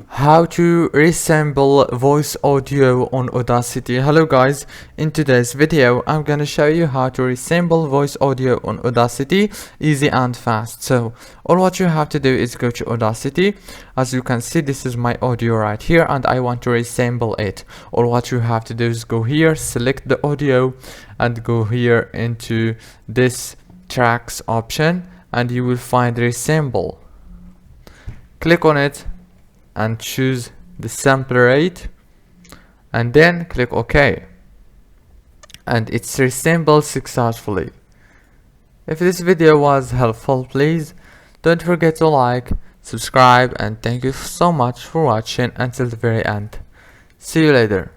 How to resample voice audio on Audacity. Hello guys, in today's video I'm gonna show you how to resample voice audio on Audacity easy and fast. So all what you have to do is go to Audacity. As you can see, this is my audio right here and I want to resample it. All what you have to do is go here, select the audio and go here into this tracks option and you will find resample. Click on it and choose the sample rate and then click OK, and it's resampled successfully. If this video was helpful, please don't forget to like, subscribe, and thank you so much for watching until the very end. See you later.